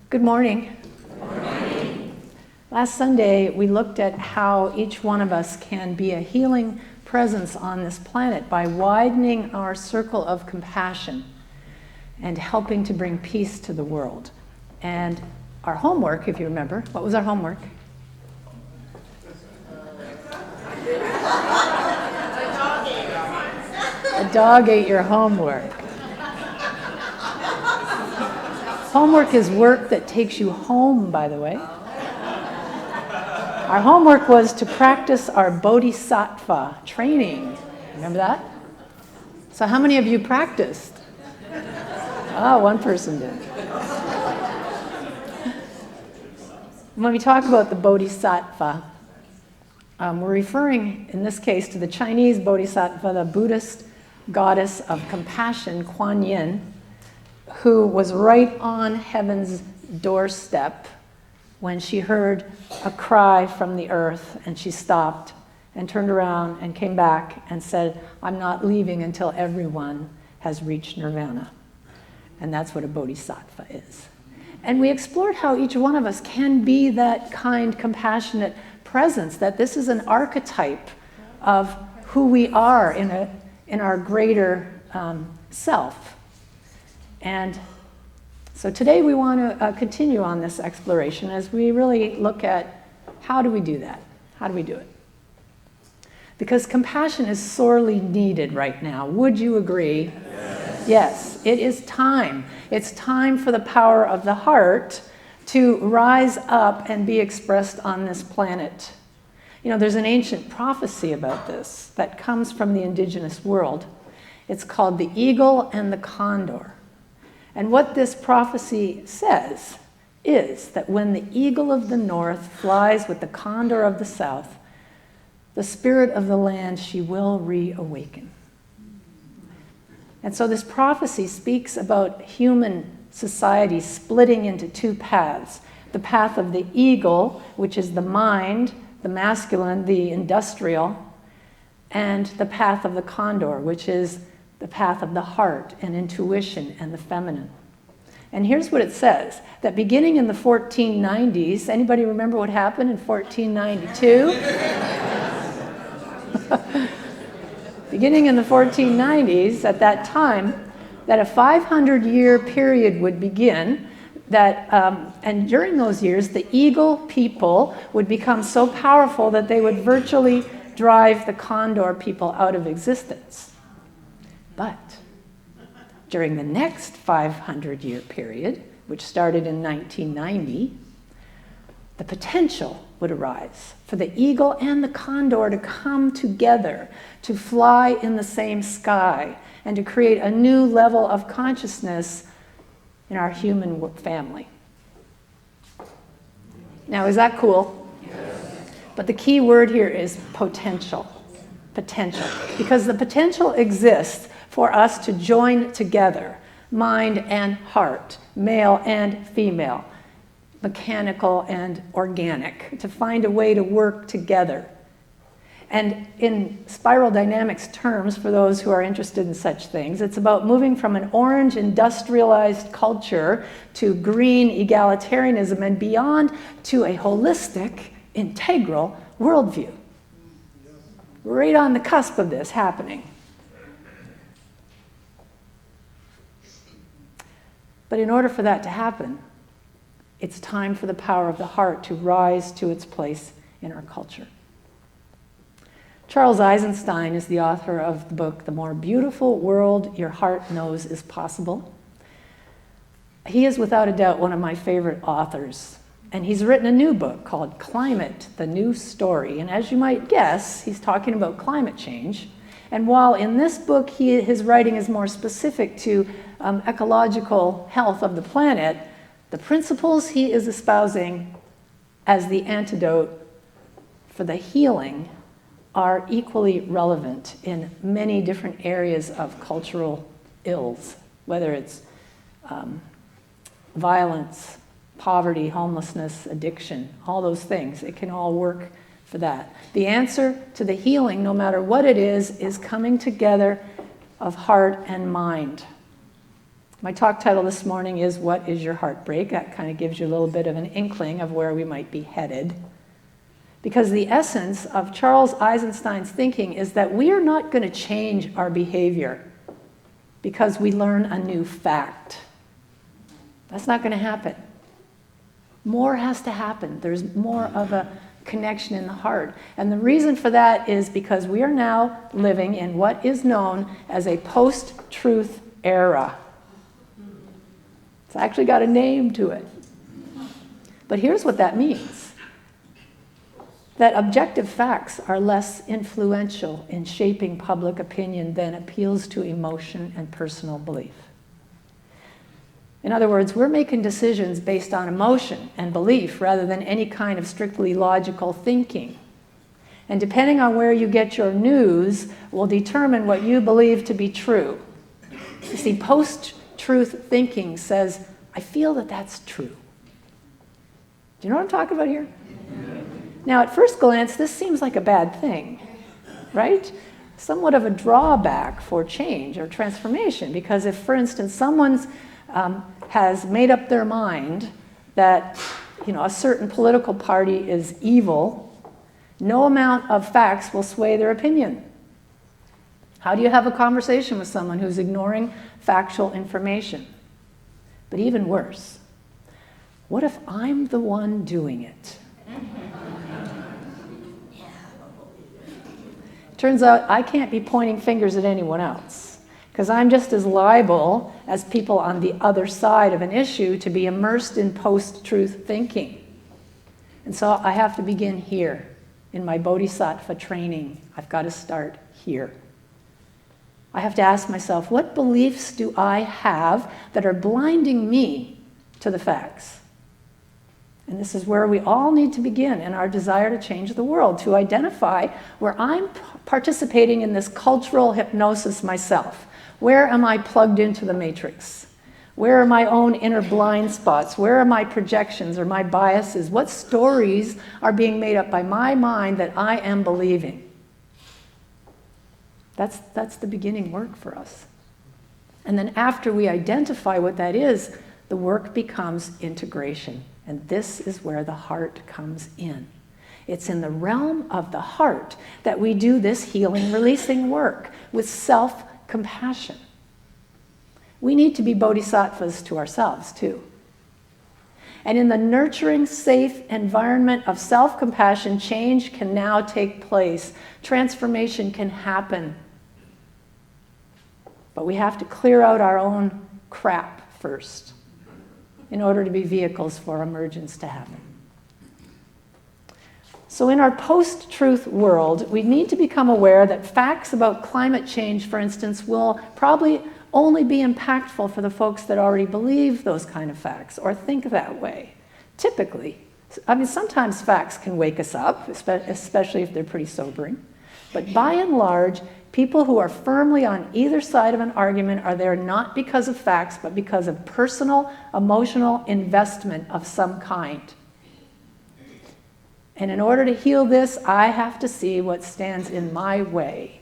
Good morning. Last Sunday, we looked at how each one of us can be a healing presence on this planet by widening our circle of compassion and helping to bring peace to the world. And our homework, if you remember, what was our homework? A dog ate your homework. Homework is work that takes you home, by the way. Our homework was to practice our bodhisattva training. Remember that? So how many of you practiced? Oh, one person did. When we talk about the bodhisattva, we're referring, in this case, to the Chinese bodhisattva, the Buddhist goddess of compassion, Kuan Yin, who was right on heaven's doorstep when she heard a cry from the earth, and she stopped and turned around and came back and said, "I'm not leaving until everyone has reached nirvana." And that's what a bodhisattva is. And we explored how each one of us can be that kind, compassionate presence, that this is an archetype of who we are in our greater self. And so today we want to continue on this exploration as we really look at how do we do that? How do we do it? Because compassion is sorely needed right now. Would you agree? Yes, it is time. It's time for the power of the heart to rise up and be expressed on this planet. You know, there's an ancient prophecy about this that comes from the indigenous world. It's called the eagle and the condor. And what this prophecy says is that when the eagle of the north flies with the condor of the south, the spirit of the land she will reawaken. And so this prophecy speaks about human society splitting into two paths. The path of the eagle, which is the mind, the masculine, the industrial, and the path of the condor, which is the path of the heart and intuition and the feminine. And here's what it says, that beginning in the 1490s, anybody remember what happened in 1492? Beginning in the 1490s, at that time, that a 500-year period would begin, and during those years, the eagle people would become so powerful that they would virtually drive the condor people out of existence. But during the next 500-year period, which started in 1990, the potential would arise for the eagle and the condor to come together, to fly in the same sky, and to create a new level of consciousness in our human family. Now, is that cool? Yes. But the key word here is potential. Potential. Because the potential exists for us to join together, mind and heart, male and female, mechanical and organic, to find a way to work together. And in spiral dynamics terms, for those who are interested in such things, it's about moving from an orange industrialized culture to green egalitarianism and beyond to a holistic, integral worldview. We're right on the cusp of this happening. But in order for that to happen, it's time for the power of the heart to rise to its place in our culture. Charles Eisenstein is the author of the book, The More Beautiful World Your Heart Knows Is Possible. He is without a doubt one of my favorite authors. And he's written a new book called Climate, the New Story. And as you might guess, he's talking about climate change. And while in this book his writing is more specific to ecological health of the planet, the principles he is espousing as the antidote for the healing are equally relevant in many different areas of cultural ills, whether it's violence, poverty, homelessness, addiction, all those things. It can all work for that. The answer to the healing, no matter what it is coming together of heart and mind. My talk title this morning is What is Your Heartbreak? That kind of gives you a little bit of an inkling of where we might be headed. Because the essence of Charles Eisenstein's thinking is that we are not going to change our behavior because we learn a new fact. That's not going to happen. More has to happen. There's more of a connection in the heart. And the reason for that is because we are now living in what is known as a post-truth era. It's actually got a name to it. But here's what that means. That objective facts are less influential in shaping public opinion than appeals to emotion and personal belief. In other words, we're making decisions based on emotion and belief rather than any kind of strictly logical thinking. And depending on where you get your news will determine what you believe to be true. You see, post-truth thinking says, I feel that that's true. Do you know what I'm talking about here? Now, at first glance, this seems like a bad thing, right? Somewhat of a drawback for change or transformation, because if, for instance, someone's has made up their mind that, a certain political party is evil, no amount of facts will sway their opinion. How do you have a conversation with someone who's ignoring factual information? But even worse, what if I'm the one doing it? Turns out I can't be pointing fingers at anyone else, because I'm just as liable as people on the other side of an issue to be immersed in post-truth thinking. And so I have to begin here. In my bodhisattva training, I've got to start here. I have to ask myself, what beliefs do I have that are blinding me to the facts? And this is where we all need to begin in our desire to change the world, to identify where I'm participating in this cultural hypnosis myself. Where am I plugged into the matrix? Where are my own inner blind spots? Where are my projections or my biases? What stories are being made up by my mind that I am believing? That's the beginning work for us. And then after we identify what that is, the work becomes integration. And this is where the heart comes in. It's in the realm of the heart that we do this healing, releasing work with self-compassion. We need to be bodhisattvas to ourselves, too. And in the nurturing, safe environment of self-compassion, change can now take place. Transformation can happen. But we have to clear out our own crap first in order to be vehicles for emergence to happen. So in our post-truth world, we need to become aware that facts about climate change, for instance, will probably only be impactful for the folks that already believe those kind of facts or think that way. Typically. Sometimes facts can wake us up, especially if they're pretty sobering. But by and large, people who are firmly on either side of an argument are there not because of facts, but because of personal, emotional investment of some kind. And in order to heal this, I have to see what stands in my way,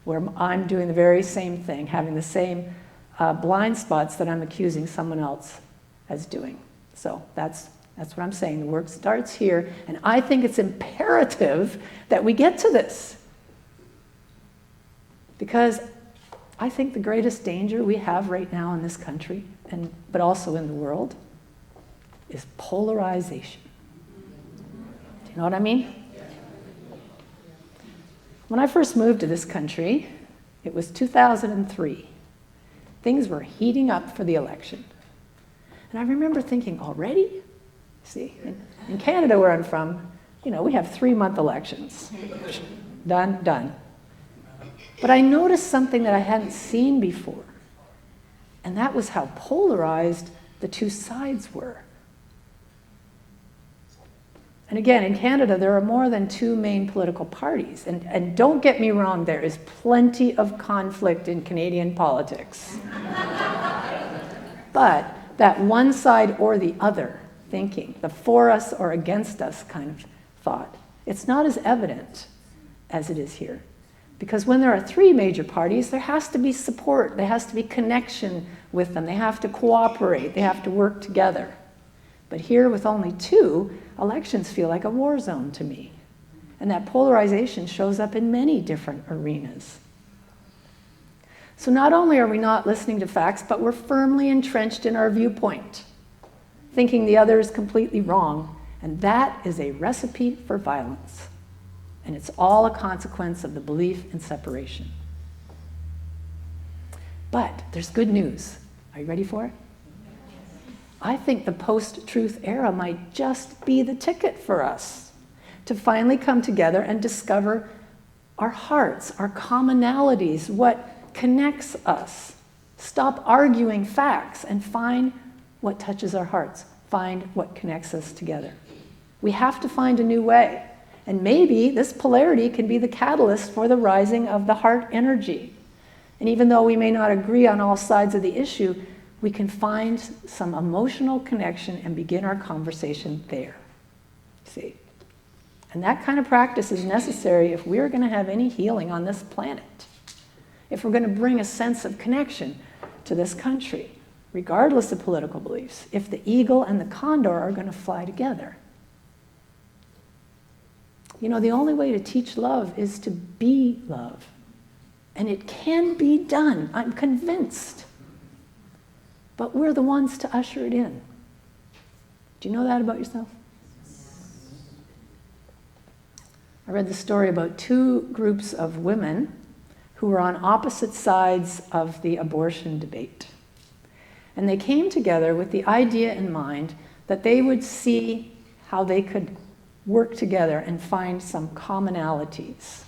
where I'm doing the very same thing, having the same blind spots that I'm accusing someone else as doing. So that's what I'm saying. The work starts here, and I think it's imperative that we get to this. Because I think the greatest danger we have right now in this country, but also in the world, is polarization. Do you know what I mean? When I first moved to this country, it was 2003. Things were heating up for the election. And I remember thinking, already? See, in Canada where I'm from, we have 3-month elections. Done. But I noticed something that I hadn't seen before. And that was how polarized the two sides were. And again, in Canada, there are more than 2 main political parties. And don't get me wrong, there is plenty of conflict in Canadian politics. But that one side or the other thinking, the for us or against us kind of thought, it's not as evident as it is here. Because when there are 3 major parties, there has to be support, there has to be connection with them. They have to cooperate. They have to work together. But here, with only two, elections feel like a war zone to me. And that polarization shows up in many different arenas. So not only are we not listening to facts, but we're firmly entrenched in our viewpoint, thinking the other is completely wrong. And that is a recipe for violence. And it's all a consequence of the belief in separation. But there's good news. Are you ready for it? I think the post-truth era might just be the ticket for us to finally come together and discover our hearts, our commonalities, what connects us. Stop arguing facts and find what touches our hearts. Find what connects us together. We have to find a new way. And maybe this polarity can be the catalyst for the rising of the heart energy. And even though we may not agree on all sides of the issue, we can find some emotional connection and begin our conversation there. See? And that kind of practice is necessary if we're going to have any healing on this planet. If we're going to bring a sense of connection to this country, regardless of political beliefs, if the eagle and the condor are going to fly together. You know, the only way to teach love is to be love. And it can be done, I'm convinced. But we're the ones to usher it in. Do you know that about yourself? I read the story about two groups of women who were on opposite sides of the abortion debate. And they came together with the idea in mind that they would see how they could work together and find some commonalities.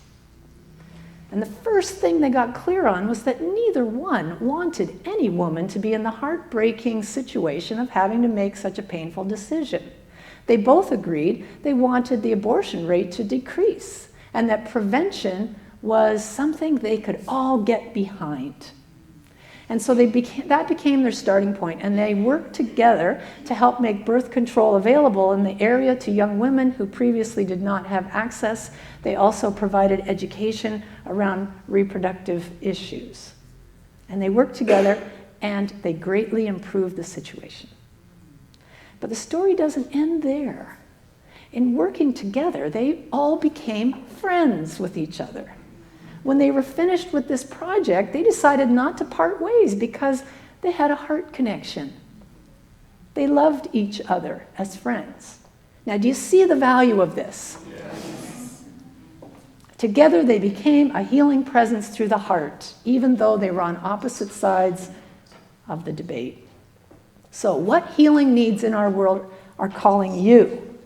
And the first thing they got clear on was that neither one wanted any woman to be in the heartbreaking situation of having to make such a painful decision. They both agreed they wanted the abortion rate to decrease and that prevention was something they could all get behind. And so that became their starting point, and they worked together to help make birth control available in the area to young women who previously did not have access. They also provided education around reproductive issues. And they worked together, and they greatly improved the situation. But the story doesn't end there. In working together, they all became friends with each other. When they were finished with this project, they decided not to part ways because they had a heart connection. They loved each other as friends. Now, do you see the value of this? Yes. Together, they became a healing presence through the heart, even though they were on opposite sides of the debate. So, what healing needs in our world are calling you?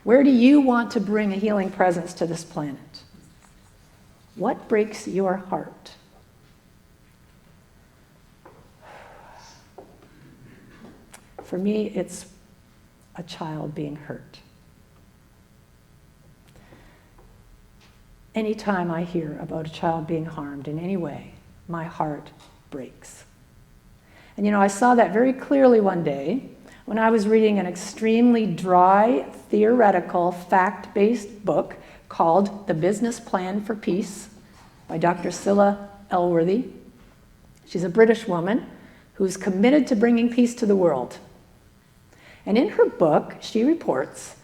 Where do you want to bring a healing presence to this planet? What breaks your heart? For me, it's a child being hurt. Anytime I hear about a child being harmed in any way, my heart breaks. And you know, I saw that very clearly one day when I was reading an extremely dry, theoretical, fact-based book called The Business Plan for Peace by Dr. Scilla Elworthy. She's a British woman who's committed to bringing peace to the world. And in her book, she reports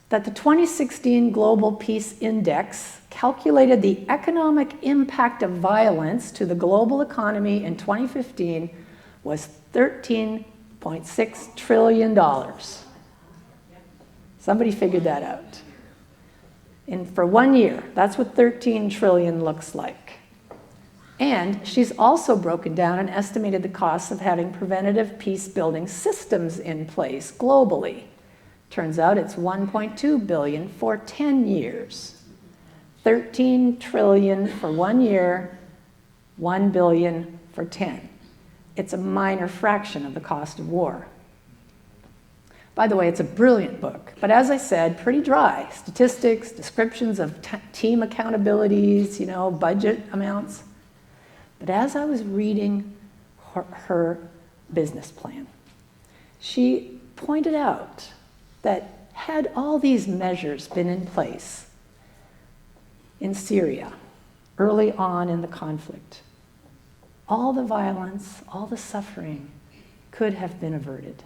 that the 2016 Global Peace Index calculated the economic impact of violence to the global economy in 2015 was $13.6 trillion. Somebody figured that out. And for 1 year, that's what 13 trillion looks like. And she's also broken down and estimated the costs of having preventative peace-building systems in place globally. Turns out it's 1.2 billion for 10 years. 13 trillion for 1 year, 1 billion for 10. It's a minor fraction of the cost of war. By the way, it's a brilliant book, but as I said, pretty dry. Statistics, descriptions of team accountabilities, you know, budget amounts. But as I was reading her business plan, she pointed out that had all these measures been in place in Syria early on in the conflict, all the violence, all the suffering could have been averted.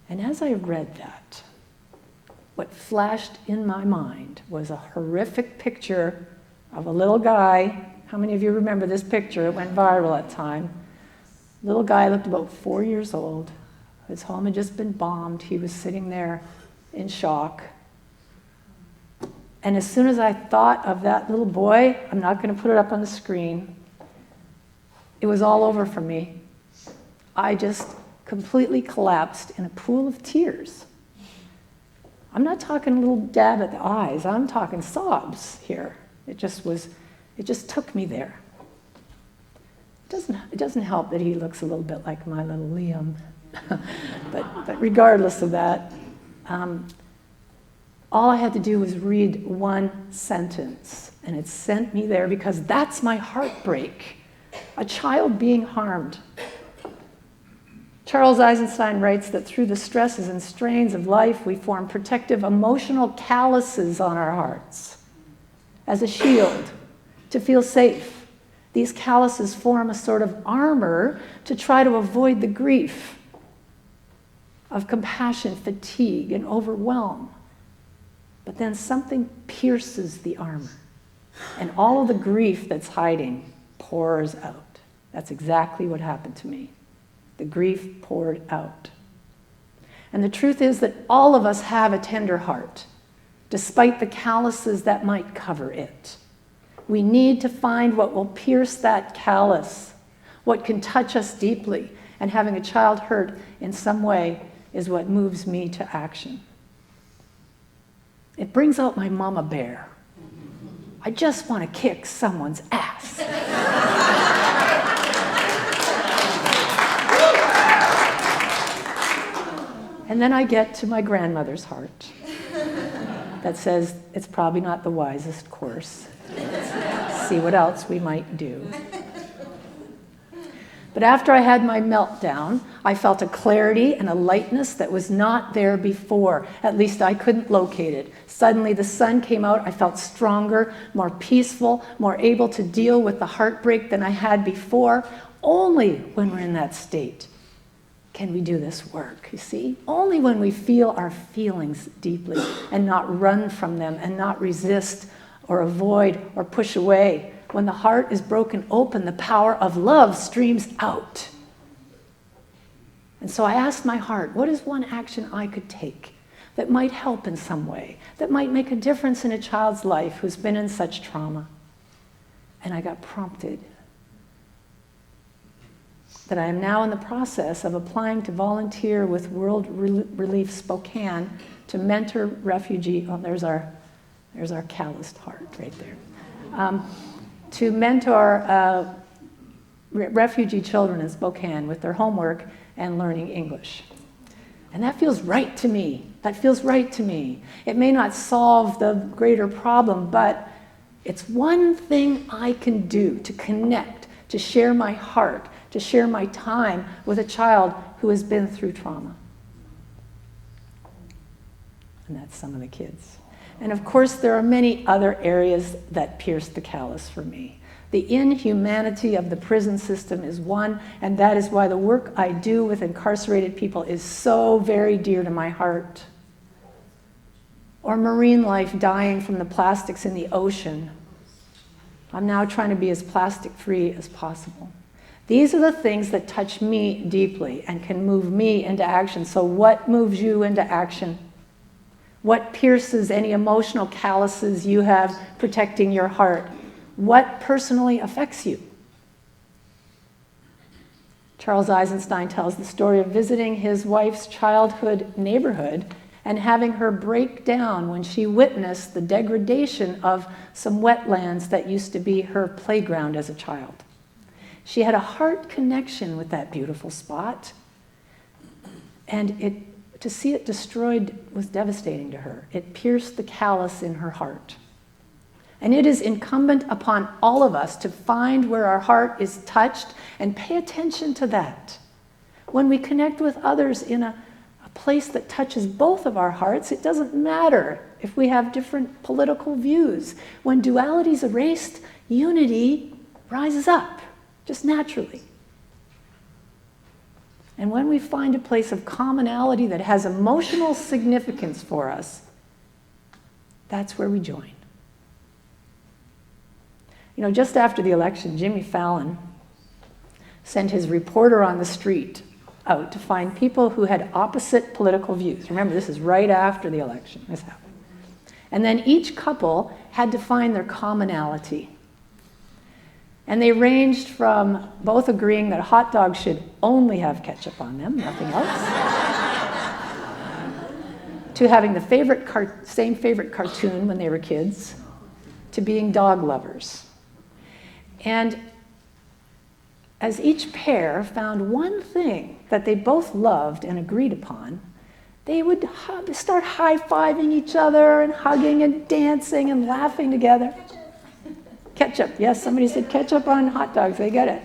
And as I read that, what flashed in my mind was a horrific picture of a little guy. How many of you remember this picture? It went viral at the time. Little guy looked about 4 years old. His home had just been bombed. He was sitting there in shock. And as soon as I thought of that little boy, I'm not going to put it up on the screen, it was all over for me. I just completely collapsed in a pool of tears. I'm not talking a little dab at the eyes. I'm talking sobs here. It just took me there. It doesn't help that he looks a little bit like my little Liam. but regardless of that, all I had to do was read one sentence, and it sent me there because that's my heartbreak. A child being harmed. Charles Eisenstein writes that through the stresses and strains of life, we form protective emotional calluses on our hearts as a shield to feel safe. These calluses form a sort of armor to try to avoid the grief of compassion, fatigue, and overwhelm. But then something pierces the armor, and all of the grief that's hiding pours out. That's exactly what happened to me. The grief poured out. And the truth is that all of us have a tender heart, despite the calluses that might cover it. We need to find what will pierce that callus, what can touch us deeply, and having a child hurt in some way is what moves me to action. It brings out my mama bear. I just want to kick someone's ass. And then I get to my grandmother's heart that says it's probably not the wisest course. Let's see what else we might do. But after I had my meltdown, I felt a clarity and a lightness that was not there before. At least I couldn't locate it. Suddenly the sun came out. I felt stronger, more peaceful, more able to deal with the heartbreak than I had before. Only when we're in that state can we do this work, you see? Only when we feel our feelings deeply and not run from them and not resist or avoid or push away. When the heart is broken open, the power of love streams out. And so I asked my heart, what is one action I could take that might help in some way, that might make a difference in a child's life who's been in such trauma? And I got prompted that I am now in the process of applying to volunteer with World Relief Spokane to mentor refugee, oh, there's our calloused heart right there. To mentor refugee children in Spokane with their homework and learning English. And that feels right to me. That feels right to me. It may not solve the greater problem, but it's one thing I can do to connect, to share my heart, to share my time with a child who has been through trauma. And that's some of the kids. And of course, there are many other areas that pierce the callus for me. The inhumanity of the prison system is one, and that is why the work I do with incarcerated people is so very dear to my heart. Or marine life dying from the plastics in the ocean. I'm now trying to be as plastic-free as possible. These are the things that touch me deeply and can move me into action. So what moves you into action? What pierces any emotional calluses you have protecting your heart? What personally affects you? Charles Eisenstein tells the story of visiting his wife's childhood neighborhood and having her break down when she witnessed the degradation of some wetlands that used to be her playground as a child. She had a heart connection with that beautiful spot, and to see it destroyed was devastating to her. It pierced the callus in her heart. And it is incumbent upon all of us to find where our heart is touched and pay attention to that. When we connect with others in a place that touches both of our hearts, it doesn't matter if we have different political views. When duality is erased, unity rises up. just naturally. And when we find a place of commonality that has emotional significance for us, that's where we join. You know, just after the election, Jimmy Fallon sent his reporter on the street out to find people who had opposite political views. Remember, this is right after the election. This happened. And then each couple had to find their commonality. And they ranged from both agreeing that hot dogs should only have ketchup on them, nothing else, to having the same favorite cartoon when they were kids, to being dog lovers. And as each pair found one thing that they both loved and agreed upon, they would start high-fiving each other and hugging and dancing and laughing together. Ketchup, yes, somebody said ketchup on hot dogs, they get it.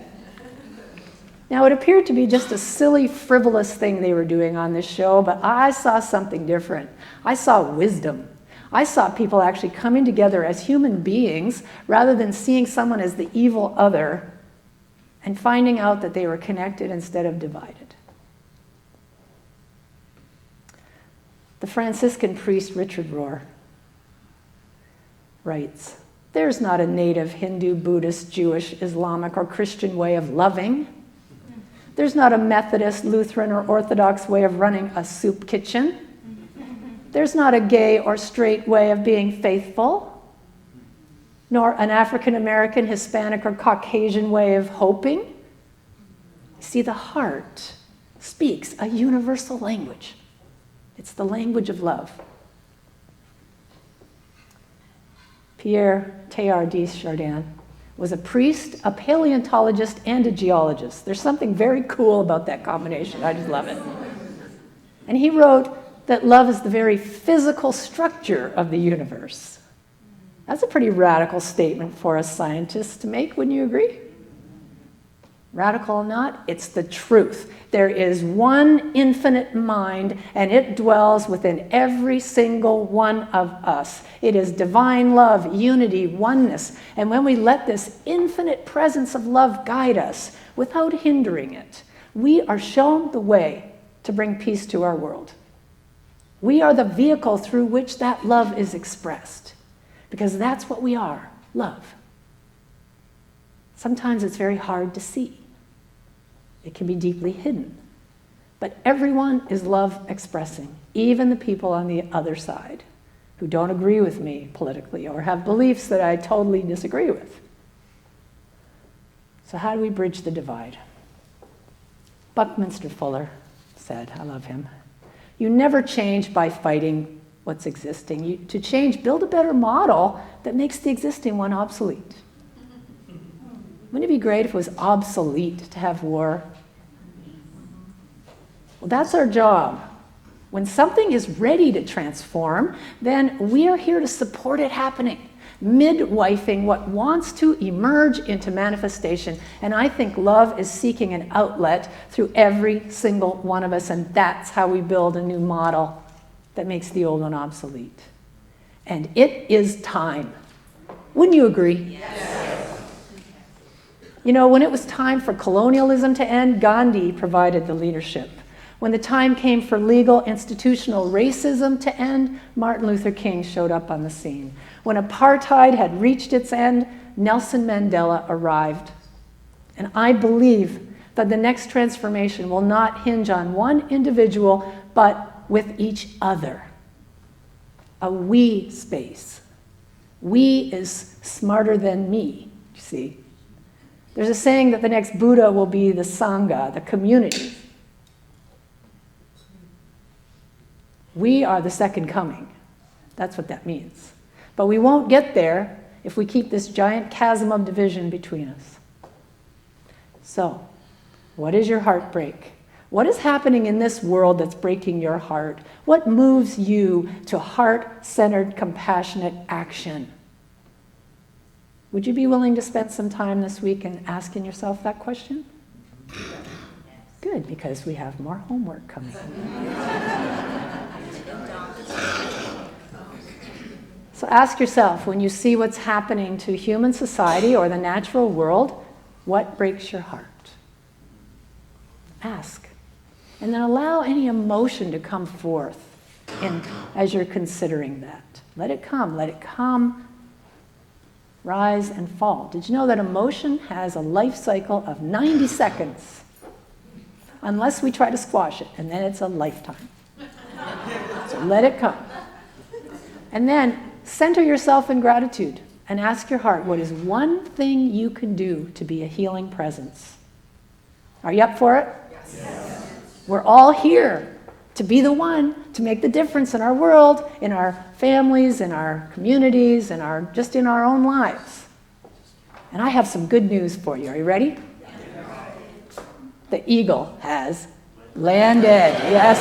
Now, it appeared to be just a silly, frivolous thing they were doing on this show, but I saw something different. I saw wisdom. I saw people actually coming together as human beings rather than seeing someone as the evil other and finding out that they were connected instead of divided. The Franciscan priest Richard Rohr writes, "There's not a native Hindu, Buddhist, Jewish, Islamic, or Christian way of loving. There's not a Methodist, Lutheran, or Orthodox way of running a soup kitchen. There's not a gay or straight way of being faithful, nor an African American, Hispanic, or Caucasian way of hoping. See, the heart speaks a universal language. It's the language of love." Pierre Teilhard de Chardin was a priest, a paleontologist, and a geologist. There's something very cool about that combination. I just love it. And he wrote that love is the very physical structure of the universe. That's a pretty radical statement for us scientists to make, wouldn't you agree? Radical or not, it's the truth. There is one infinite mind, and it dwells within every single one of us. It is divine love, unity, oneness. And when we let this infinite presence of love guide us without hindering it, we are shown the way to bring peace to our world. We are the vehicle through which that love is expressed, because that's what we are, love. Sometimes it's very hard to see. It can be deeply hidden. But everyone is love expressing, even the people on the other side who don't agree with me politically or have beliefs that I totally disagree with. So how do we bridge the divide? Buckminster Fuller said, I love him, "You never change by fighting what's existing. To change, build a better model that makes the existing one obsolete." Wouldn't it be great if it was obsolete to have war? Well, that's our job. When something is ready to transform, then we are here to support it happening, midwifing what wants to emerge into manifestation. And I think love is seeking an outlet through every single one of us, and that's how we build a new model that makes the old one obsolete. And it is time. Wouldn't you agree? Yes. You know, when it was time for colonialism to end, Gandhi provided the leadership. When the time came for legal institutional racism to end, Martin Luther King showed up on the scene. When apartheid had reached its end, Nelson Mandela arrived. And I believe that the next transformation will not hinge on one individual, but with each other. A we space. We is smarter than me, you see. There's a saying that the next Buddha will be the Sangha, the community. We are the second coming. That's what that means. But we won't get there if we keep this giant chasm of division between us. So, what is your heartbreak? What is happening in this world that's breaking your heart? What moves you to heart-centered, compassionate action? Would you be willing to spend some time this week in asking yourself that question? Good, because we have more homework coming. So ask yourself, when you see what's happening to human society or the natural world, What breaks your heart? Ask. And then allow any emotion to come forth as you're considering that. Let it come, rise and fall. Did you know that emotion has a life cycle of 90 seconds? Unless we try to squash it, and then it's a lifetime. So let it come. And then center yourself in gratitude and ask your heart, what is one thing you can do to be a healing presence? Are you up for it? Yes. We're all here to be the one to make the difference in our world, in our families, in our communities, just in our own lives. And I have some good news for you. Are you ready? The eagle has landed. Yes.